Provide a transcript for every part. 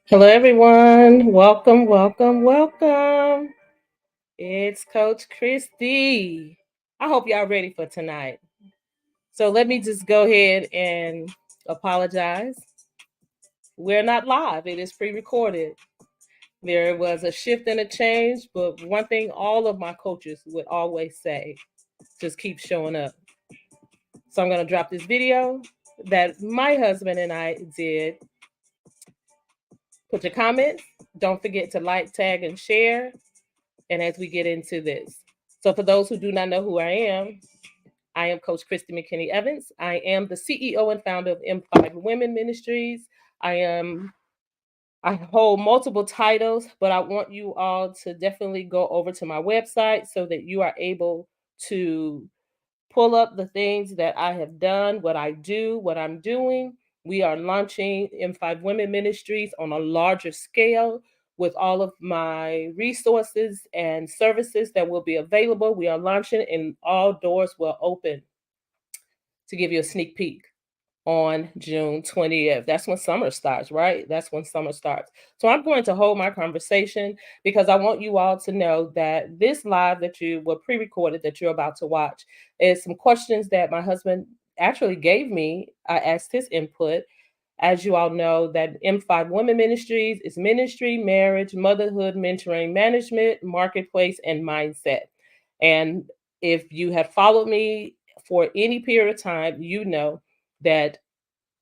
Hello, everyone. Welcome, welcome, welcome. It's Coach Christy. I hope y'all ready for tonight. So let me just go ahead and apologize. We're not live, it is pre recorded. There was a shift and a change, but one thing all of my coaches would always say just keep showing up. So I'm going to drop this video that my husband and I did. Put your comments. Don't forget to like, tag, and share. And as we get into this, so for those who do not know who I am Coach Christy McKinney-Evans. I am the CEO and founder of M5Women Ministries. I hold multiple titles, but I want you all to definitely go over to my website so that you are able to pull up the things that I have done, what I do, what I'm doing. We are launching M5Women Ministries on a larger scale with all of my resources and services that will be available. We are launching and all doors will open. To give you a sneak peek, on June 20th. That's when summer starts, right? That's when summer starts. So I'm going to hold my conversation because I want you all to know that this live that you were pre-recorded that you're about to watch is some questions that my husband actually gave me. I asked his input. As you all know, that M5Women Ministries is ministry, marriage, motherhood, mentoring, management, marketplace, and mindset. And if you have followed me for any period of time, you know that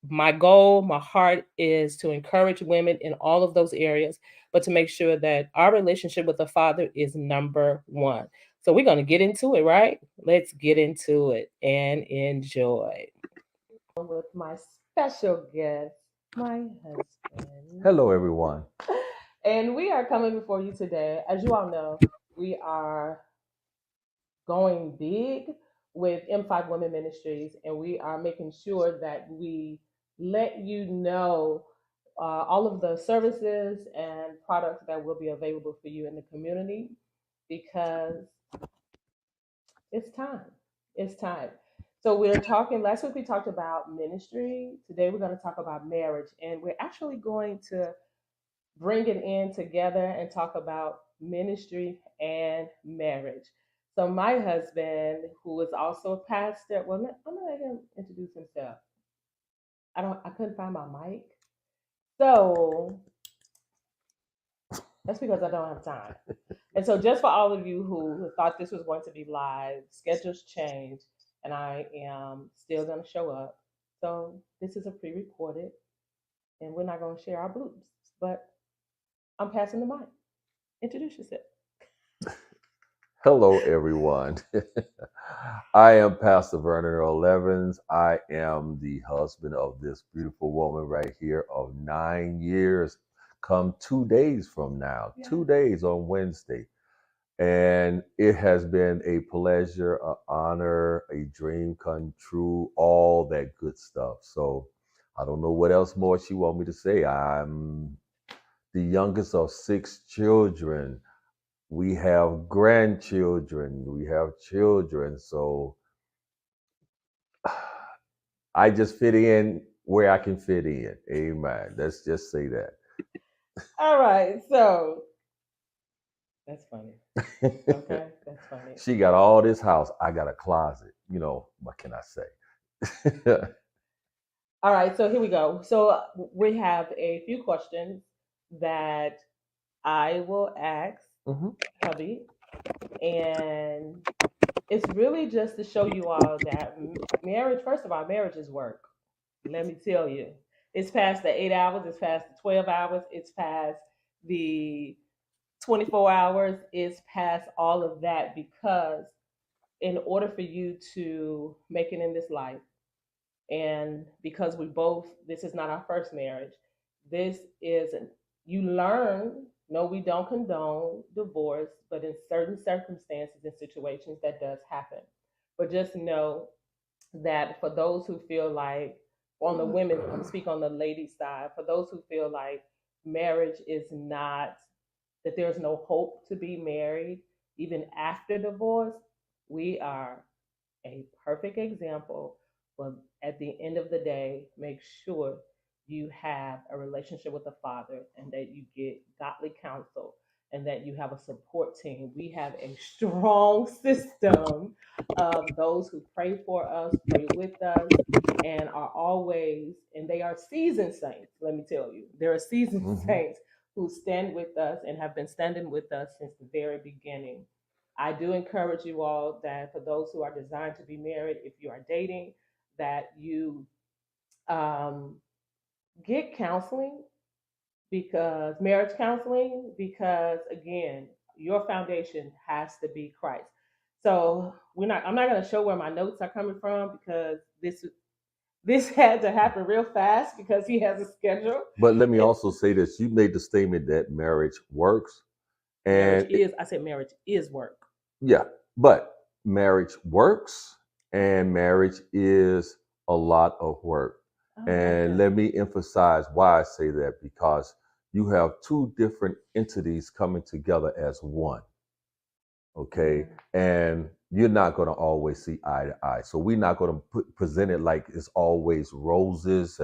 my goal, my heart is to encourage women in all of those areas, but to make sure that our relationship with the Father is number one. So we're going to get into it, right? Let's get into it and enjoy. With my special guest, my husband. Hello, everyone. And we are coming before you today. As you all know, we are going big with M5Women Ministries, and we are making sure that we let you know all of the services and products that will be available for you in the community because it's time. It's time. So we're talking, last week we talked about ministry. Today we're going to talk about marriage, and we're actually going to bring it in together and talk about ministry and marriage. So my husband, who is also a pastor, well, I'm gonna let him introduce himself. I couldn't find my mic, so that's because I don't have time. And so, just for all of you who thought this was going to be live, schedules change, and I am still going to show up. So this is a pre-recorded, and we're not going to share our bloops. But I'm passing the mic. Introduce yourself. Hello, everyone. I am Pastor Vernon Earl Evans. I am the husband of this beautiful woman right here of 9 years. Come 2 days from now, Yeah. 2 days on Wednesday. And it has been a pleasure, an honor, a dream come true, all that good stuff. So I don't know what else more she want me to say. I'm the youngest of 6 children. We have grandchildren, we have children, so I just fit in where I can fit in. Amen. Let's just say that. All right, so that's funny. Okay, that's funny. She got all this house. I got a closet. What can I say? All right, so here we go. So we have a few questions that I will ask Mhm. hubby, and it's really just to show you all that marriage, first of all, marriage is work. Let me tell you, it's past the 8 hours, it's past the 12 hours, it's past the 24 hours, it's past all of that because in order for you to make it in this life, and because we both, this is not our first marriage, this is you learn. No, we don't condone divorce, but in certain circumstances and situations that does happen. But just know that for those who feel like on the women, I'm speak on the ladies side. For those who feel like marriage is not, that there's no hope to be married even after divorce, we are a perfect example. But at the end of the day, make sure you have a relationship with the Father and that you get godly counsel and that you have a support team. We have a strong system of those who pray for us, pray with us, and are always, and they are seasoned saints, let me tell you. There are seasoned saints who stand with us and have been standing with us since the very beginning. I do encourage you all that for those who are designed to be married, if you are dating, that you um, get counseling, because marriage counseling, because again, your foundation has to be Christ. So I'm not going to show where my notes are coming from because this had to happen real fast because he has a schedule. But let me And also say this: you made the statement that marriage works, marriage and is, I said marriage is work. yeah, but marriage works, and marriage is a lot of work. Oh, And gotcha. let me emphasize why I say that, because you have two different entities coming together as one. Okay, Yeah. and you're not going to always see eye to eye, so we're not going to present it like it's always roses.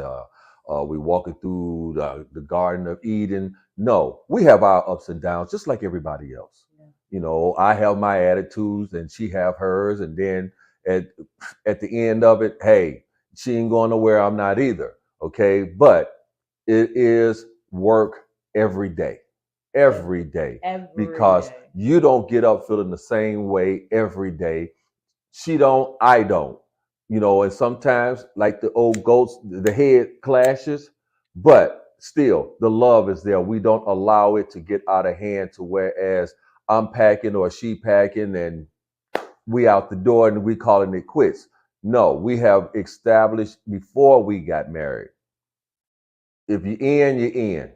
We walking through the Garden of Eden. No, we have our ups and downs just like everybody else. Yeah. You know, I have my attitudes and she have hers, and then at at the end of it, hey, she ain't going nowhere, I'm not either. Okay, but it is work every day, every day, Every because day. you don't get up feeling the same way every day. She don't, I don't. You know, and sometimes, like the old goats, the head clashes, but still the love is there. We don't allow it to get out of hand to whereas I'm packing or she packing and we out the door and we calling it quits. No, we have established before we got married. If you're in, you're in.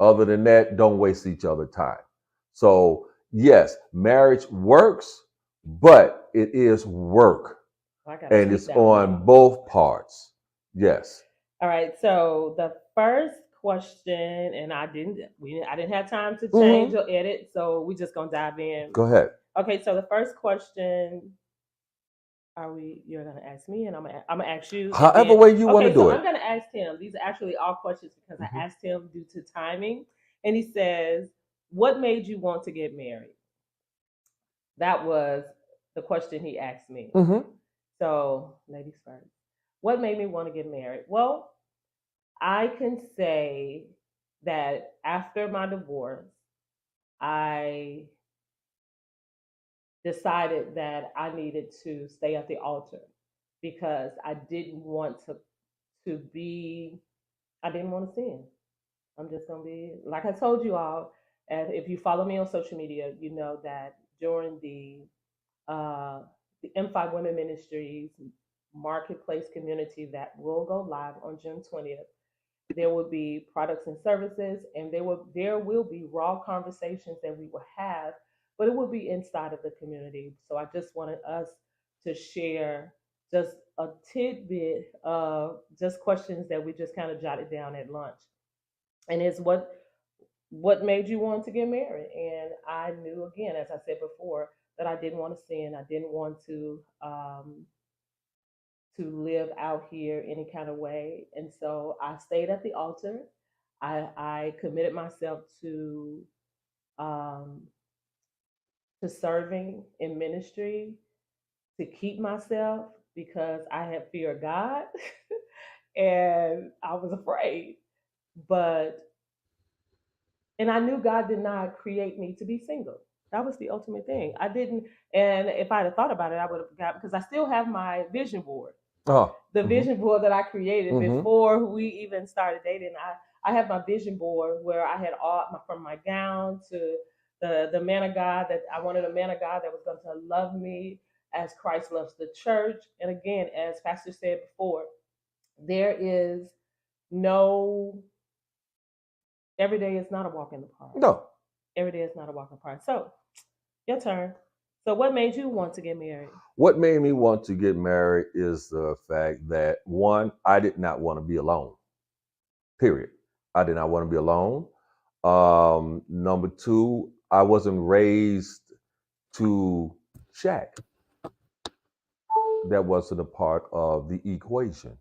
Other than that, don't waste each other time. So yes, marriage works, but it is work, I gotta and tweet it's that one on out. both parts. Yes. All right. So the first question, and I didn't have time to change Mm-hmm. or edit, so we just gonna dive in. Go ahead. Okay. So the first question, you're gonna ask me, and I'm gonna ask you, and However then way you want to okay. So do I'm it. gonna ask him. These are actually all questions because I Mm-hmm. asked him due to timing, and he says, "What made you want to get married?" That was the question he asked me. Mm-hmm. So, ladies first. What made me want to get married? Well, I can say that after my divorce, I decided that I needed to stay at the altar because to be I didn't want to sin. I'm just gonna be like I told you all, and if you follow me on social media, you know that during uh, the M5 Women Ministries marketplace community that will go live on June 20th. There will be products and services, and there will be raw conversations that we will have, but it will be inside of the community. So I just wanted us to share just a tidbit of just questions that we just kind of jotted down at lunch, and it's what made you want to get married? And I knew, again, as I said before, that I didn't want to sin. I didn't want to live out here any kind of way. And so I stayed at the altar. I committed myself um, to serving in ministry, to keep myself because I had fear of God and I was afraid. But and I knew God did not create me to be single. That was the ultimate thing. I didn't, and if I had thought about it, I would have got because I still have my vision board, Oh. the Mm-hmm. vision board that I created Mm-hmm. before we even started dating. I have my vision board where I had from my gown to the man of God that I wanted, a man of God that was going to love me as Christ loves the church. And again, as Pastor said before, there is no every day is not a walk in the park. No. Every day is not a walk in the park. So your turn. So what made you want to get married? What made me want to get married is the fact that one, I did not want to be alone. Period. I did not want to be alone. Number two, I wasn't raised to shack. That wasn't a part of the equation.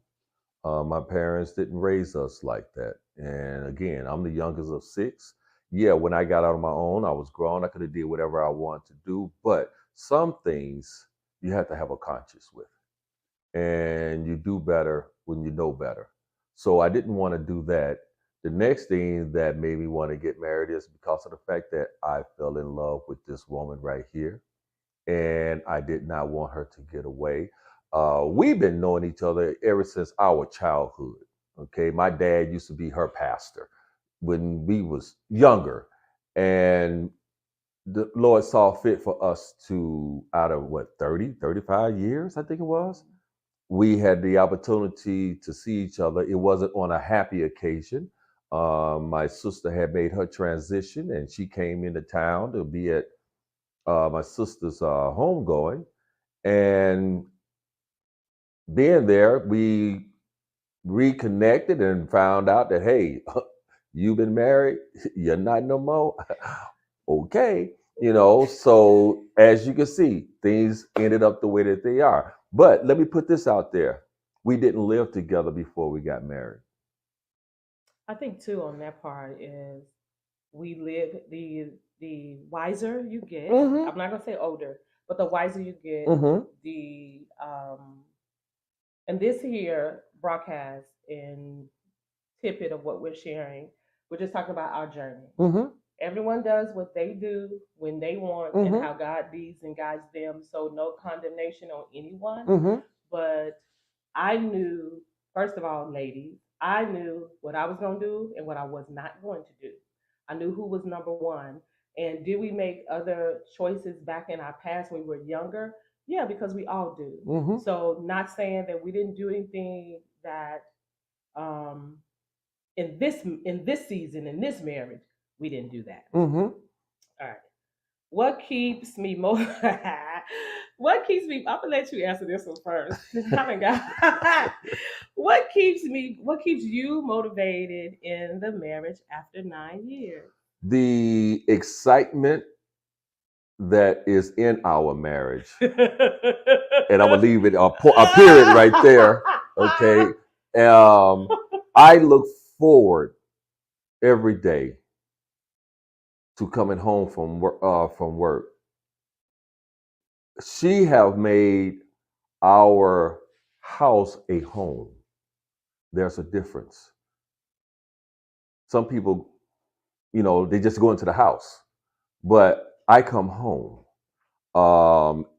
My parents didn't raise us like that. And again, I'm the youngest of six. Yeah, when I got out on my own, I was grown. I could have did whatever I wanted to do. But some things you have to have a conscience with. And you do better when you know better. So I didn't want to do that. The next thing that made me want to get married is because of the fact that I fell in love with this woman right here, and I did not want her to get away. We've been knowing each other ever since our childhood. Okay, my dad used to be her pastor when we was younger, and the Lord saw fit for us to, out of what, 30, 35 years, I think it was, we had the opportunity to see each other. It wasn't on a happy occasion. My sister had made her transition, and she came into town to be at my sister's homegoing. And being there, we reconnected and found out that, hey, you've been married, you're not no more. Okay. So as you can see, things ended up the way that they are. But let me put this out there. We didn't live together before we got married. I think too on that part is we live the wiser you get. Mm-hmm. I'm not gonna say older, but the wiser you get, Mm-hmm. the and this here broadcast and tidbit of what we're sharing, we're just talking about our journey. Mm-hmm. Everyone does what they do when they want and Mm-hmm. how God leads and guides them. So no condemnation on anyone. Mm-hmm. But I knew, first of all, ladies, I knew what I was going to do and what I was not going to do. I knew who was number one. And did we make other choices back in our past when we were younger? Yeah, because we all do. Mm-hmm. So, not saying that we didn't do anything that um, in this season in this marriage we didn't do that. Mm-hmm. All right. What keeps me more? What keeps me? I'm gonna let you answer this one first. I haven't got. What keeps me? What keeps you motivated in the marriage after 9 years? The excitement that is in our marriage, and I'm gonna leave it a period right there. Okay. I look forward every day to coming home from work. She have made our house a home. There's a difference. Some people, they just go into the house, but I come home,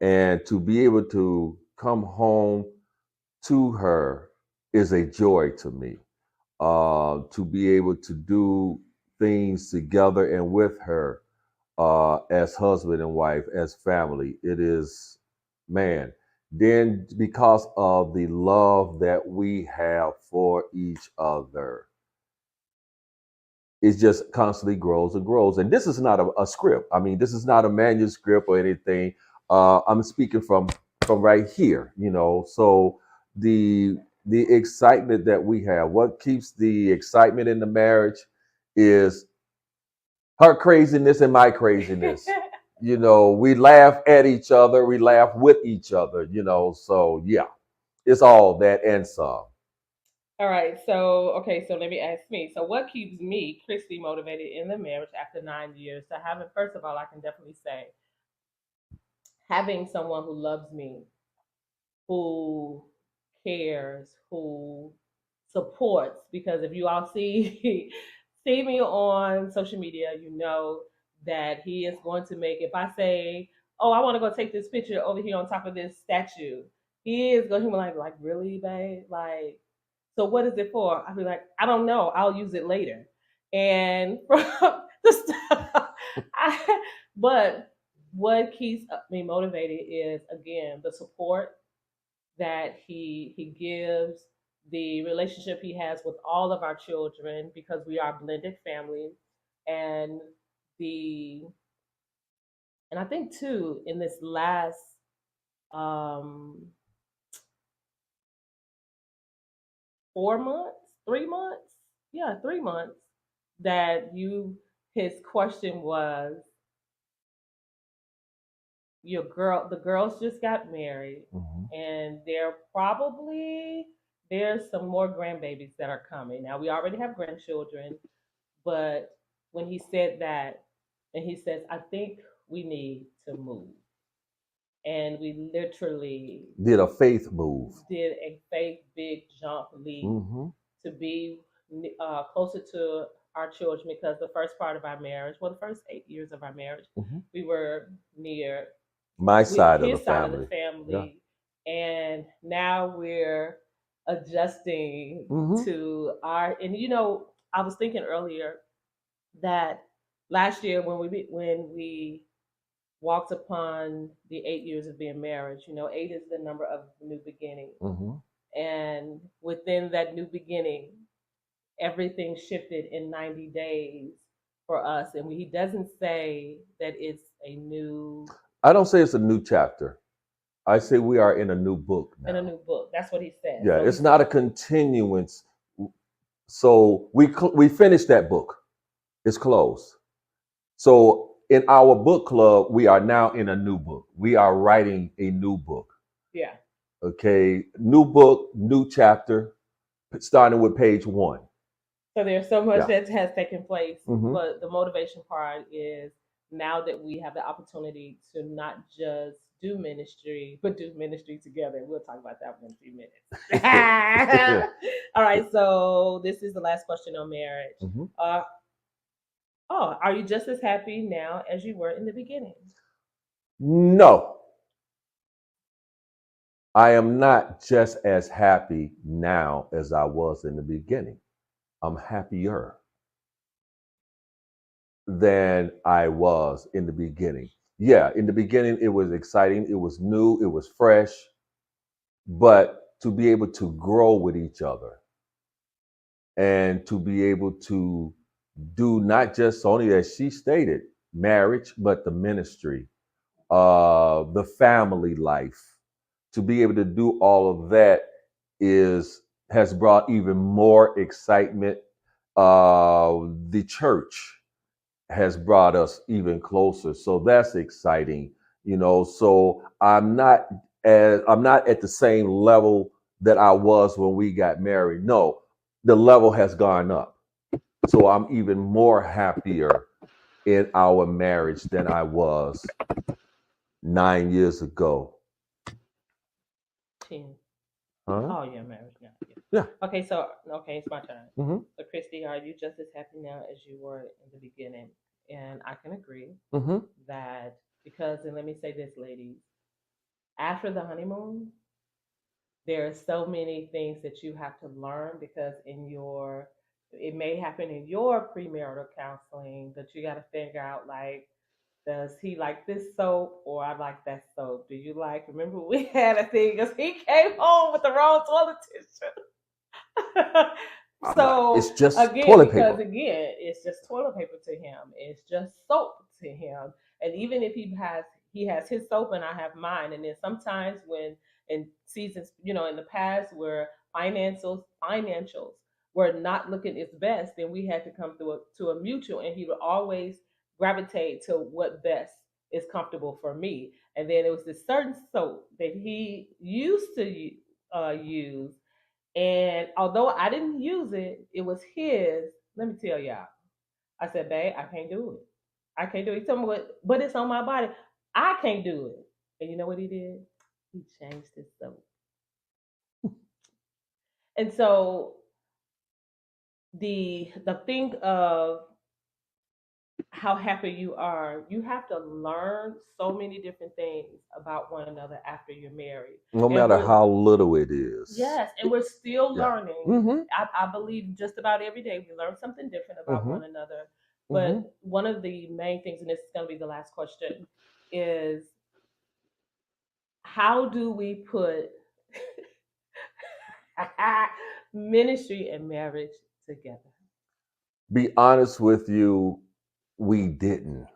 and to be able to come home to her is a joy to me. To be able to do things together and with her, as husband and wife, as family. It is, man. Then, because of the love that we have for each other, it just constantly grows and grows. And this is not a script. I mean, this is not a manuscript or anything. I'm speaking from right here. So the the excitement that we have, what keeps the excitement in the marriage, is her craziness and my craziness. We laugh at each other, we laugh with each other, so yeah, it's all that and some. All right. So okay. So let me ask me. So what keeps me, Christy, motivated in the marriage after 9 years? So having, first of all, I can definitely say having someone who loves me, who cares, who supports. Because if you all see see me on social media, you know that he is going to make. If I say, "Oh, I want to go take this picture over here on top of this statue," he is going to be like, really, babe? Like, so what is it for? I'll be like, I don't know. I'll use it later. And from the stuff, but what keeps me motivated is again the support that he gives, the relationship he has with all of our children because we are a blended family, and the And I think too, in this last um 4 months, 3 months, yeah, 3 months, that you his question was, the girls just got married, Mhm. and there's some more grandbabies that are coming. Now we already have grandchildren, but when he said that, and he says, I think we need to move. And we literally Did a faith move. did a faith big jump leap Hmm. to be closer to our children, because the first part of our marriage, well, the first 8 years of our marriage, Hmm. we were near My with side of the his side of the family. Yeah. family, and now we're adjusting Hmm. to our. And I was thinking earlier that last year when we walked upon the 8 years of being married, 8 is the number of new beginning, Hmm. and within that new beginning, everything shifted in 90 days for us. And he doesn't say that it's a new I don't say it's a new chapter. I say we are in a new book in a now. new book. That's what he says. Yeah, So it's he's not a continuance. So we finished that book. It's closed. So in our book club, we are now in a new book. We are writing a new book. yeah. Okay, new book, new chapter, starting with page one. So there's so much Yeah. that has taken place, Hmm. but the motivation part is now that we have the opportunity to not just do ministry, but do ministry together. We'll talk about that in a few minutes. All right, so this is the last question on marriage. Hmm. Uh, are you just as happy now as you were in the beginning? No, I am not just as happy now as I was in the beginning. I'm happier than I was in the beginning. Yeah, in the beginning, it was exciting, it was new, it was fresh, but to be able to grow with each other and to be able to do not just only as she stated, marriage, but the ministry, the family life, to be able to do all of that is has brought even more excitement. The church has brought us even closer. So that's exciting, So I'm not at the same level that I was when we got married. No, the level has gone up. So I'm even more happier in our marriage than I was 9 years ago. 10. Huh? Oh, yeah, marriage now. Yeah. Yeah. Okay, it's my turn. Mm-hmm. So, Christy, are you just as happy now as you were in the beginning? And I can agree Mm-hmm. that, because, and let me say this, ladies, after the honeymoon, there are so many things that you have to learn, because it may happen in your premarital counseling, but you got to figure out, like, does he like this soap, or I like that soap? Remember we had a thing because he came home with the wrong toilet tissue. I'm like, it's So just again, toilet because paper. again, it's just toilet paper to him. It's just soap to him. And even if he has his soap and I have mine. And then sometimes when in seasons, in the past where financials were not looking its best, then we had to come to a mutual, and he would always gravitate to what best is comfortable for me. And then it was this certain soap that he used to use, and although I didn't use it, it was his. Let me tell y'all. I said, babe, I can't do it. I can't do it. He told me but it's on my body. I can't do it. And you know what he did? He changed his soap. And so the thing of how happy you are, you have to learn so many different things about one another after you're married. No And matter how little it is. yes, and we're still Yeah. learning. Mm-hmm. I believe just about every day we learn something different about Mm-hmm. one another. Mm-hmm. But one of the main things, and this is going to be the last question, is how do we put ministry and marriage together? Be honest with you, we didn't.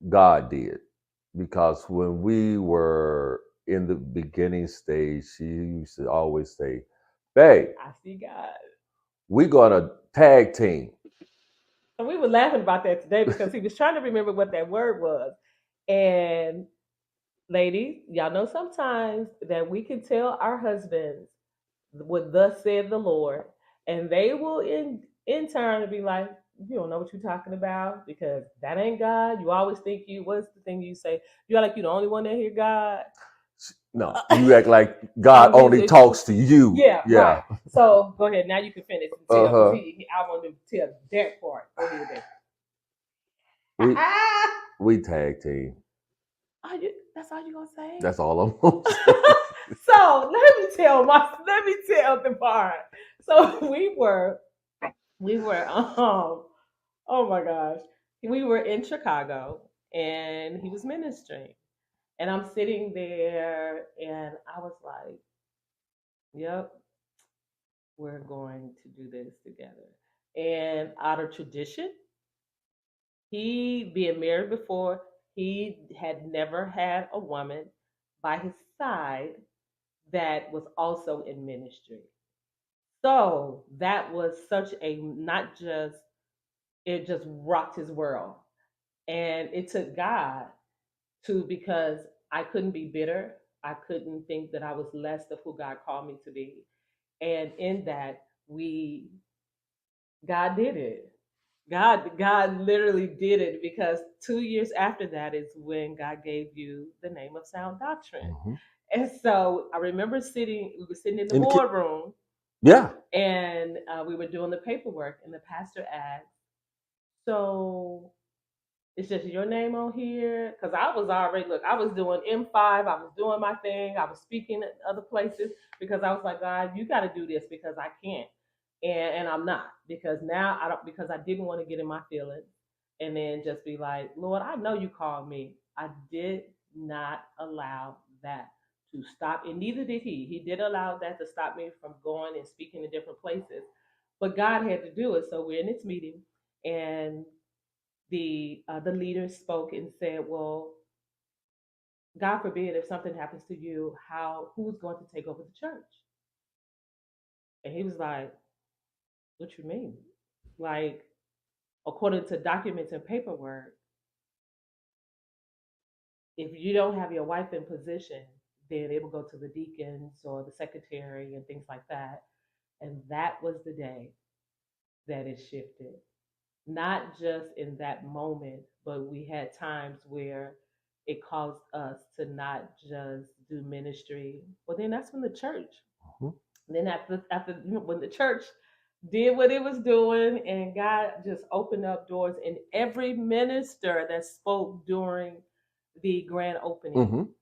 God did. Because when we were in the beginning stage, she used to always say, "Babe, I see God. we're gonna tag team." And we were laughing about that today because he was trying to remember what that word was. And ladies, y'all know sometimes that we can tell our husbands what thus said the Lord, and they will in turn be like, "You don't know what you're talking about because that ain't God. You always think you what's the thing you say? You're like you're the only one that hear God." No, you act like I God was only being talks to you. yeah, right. Yeah. So go ahead. Now you can finish and Uh tell because huh. I want to tell that part. Go ahead, baby. We we tag team. Are you, that's all you gonna say? That's all I'm gonna say. So let me tell the part. So we were oh my gosh. We were in Chicago and he was ministering. And I'm sitting there and I was like, "Yep, we're going to do this together." And out of tradition, he being married before, he had never had a woman by his side that was also in ministry. So that was such a not just it just rocked his world. And it took God to because I couldn't be bitter. I couldn't think that I was less of who God called me to be. And in that we God did it. God literally did it because 2 years after that is when God gave you the name of sound doctrine. Hmm. And so I remember we were sitting in the In the boardroom yeah. and we were doing the paperwork, and the pastor asked, "So it's just your name on here?" Because I was already, look, I was doing M5, I was doing my thing, I was speaking at other places because I was like, "God, you got to do this because I can't." And I'm not because now I don't, because I didn't want to get in my feelings and then just be like, "Lord, I know you called me." I did not allow that to stop, and neither did he. He did allow that to stop me from going and speaking in different places, but God had to do it. So we're in this meeting, and the leaders spoke and said, "Well, God forbid if something happens to you, who's going to take over the church?" And he was like, "What you mean?" Like, according to documents and paperwork, if you don't have your wife in position, then it will go to the deacons or the secretary and things like that. And that was the day that it shifted. Not just in that moment, but we had times where it caused us to not just do ministry. Well, then that's when the church. Mhm. Then after when the church did what it was doing, and God just opened up doors, and every minister that spoke during the grand opening, Mhm.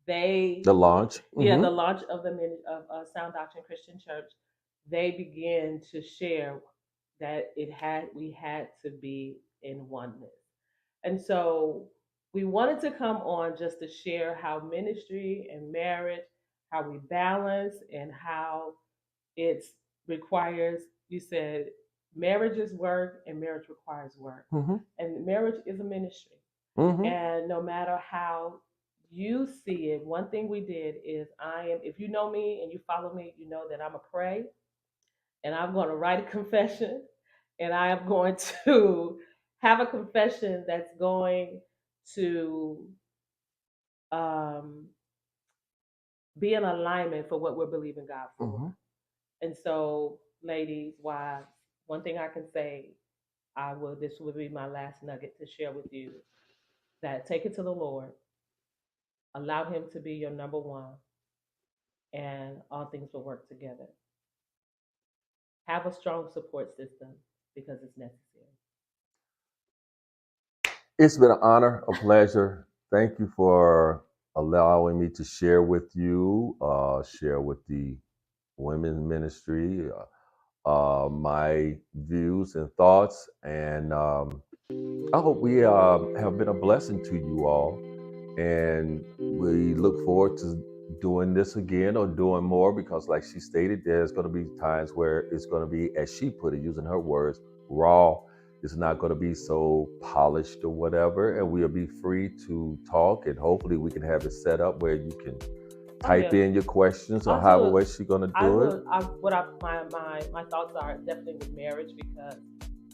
they The launch. yeah, the Mhm. launch of Sound Doctrine Christian Church, they began to share that we had to be in oneness. And so we wanted to come on just to share how ministry and marriage, how we balance, and how it requires, you said, marriage is work and marriage requires work. Mhm. And marriage is a ministry. Mhm. And no matter how you see it, one thing we did is if you know me and you follow me, you know that I'm a pray and I'm going to write a confession and I am going to have a confession that's going to um, be in alignment for what we're believing God for. Mhm. And so, ladies, wives, one thing I can say, this will be my last nugget to share with you, that take it to the Lord, allow Him to be your number one, and all things will work together. Have a strong support system because it's necessary. It's been an honor, a pleasure. Thank you for allowing me to share with you, share with the women's ministry, my views and thoughts. And I hope we have been a blessing to you all. And we look forward to doing this again or doing more because, like she stated, there's going to be times where it's going to be, as she put it, using her words, raw. It's not going to be so polished or whatever, and we'll be free to talk. And hopefully, we can have it set up where you can Oh type yeah, in your questions or I'll however do way it. she's going to I do it. will. My thoughts are definitely with marriage, because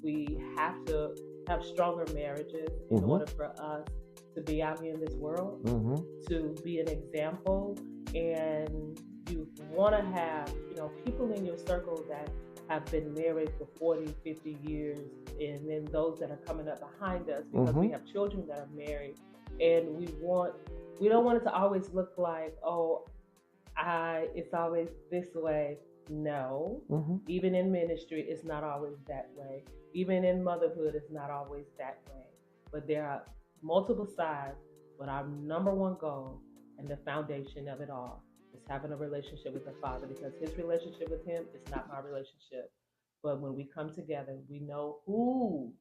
we have to have stronger marriages in Mm-hmm. order for us to be out here in this world, Mm-hmm. to be an example. And you want to have, people in your circle that have been married for 40, 50 years, and then those that are coming up behind us, because Mm-hmm. we have children that are married, and we don't want it to always look like, oh, it's always this way. No. Mm-hmm. Even in ministry, it's not always that way. Even in motherhood, it's not always that way. But there are multiple sides. But our number one goal and the foundation of it all is having a relationship with the Father, because his relationship with him is not my relationship. But when we come together, we know who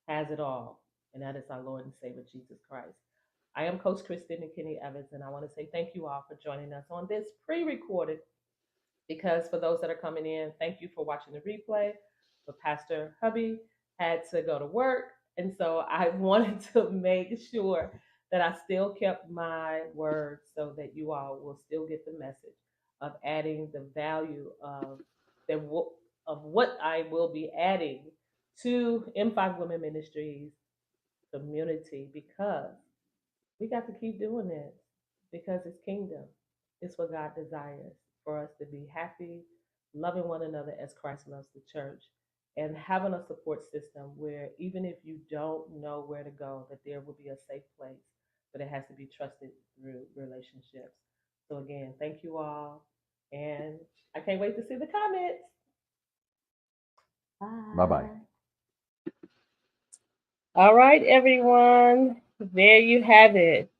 has it all, and that is our Lord and Savior Jesus Christ. I am Coach Kristen McKinney-Evans, and I want to say thank you all for joining us on this pre-recorded, because for those that are coming in, thank you for watching the replay. But Pastor Hubby had to go to work, and so I wanted to make sure that I still kept my word so that you all will still get the message of adding the value the, of what I will be adding to M5 Women Ministries community, because we got to keep doing this, because it's kingdom. It's what God desires for us to be happy, loving one another as Christ loves the church, and having a support system where even if you don't know where to go, that there will be a safe place, but it has to be trusted through relationships. So again, thank you all, and I can't wait to see the comments. Bye bye. Bye. All right, everyone. There you have it.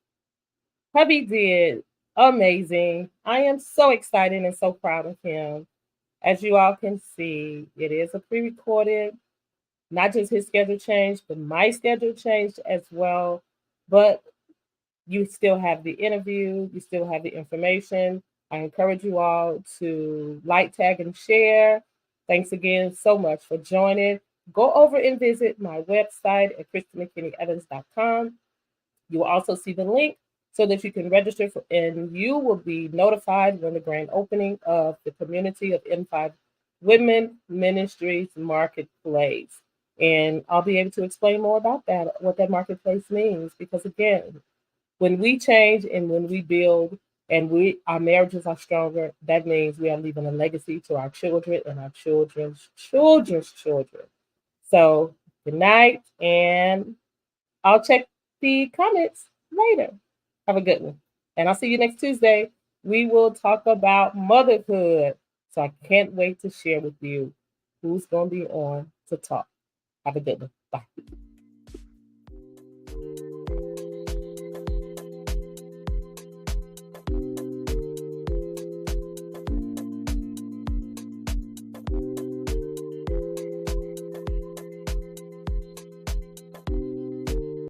Hubby did amazing. I am so excited and so proud of him. As you all can see, it is a pre recorded. Not just his schedule changed, but my schedule changed as well. But you still have the interview, you still have the information. I encourage you all to like, tag, and share. Thanks again so much for joining. Go over and visit my website at KristenMcKinneyEvans.com. You will also see the link so that you can register for, and you will be notified when the grand opening of the community of M5 Women Ministries Marketplace. And I'll be able to explain more about that, what that marketplace means. Because again, when we change and when we build and our marriages are stronger, that means we are leaving a legacy to our children and our children's children. So good night, and I'll check the comments later. Have a good one. And I'll see you next Tuesday. We will talk about motherhood. So I can't wait to share with you who's going to be on to talk. Have a good one. Bye.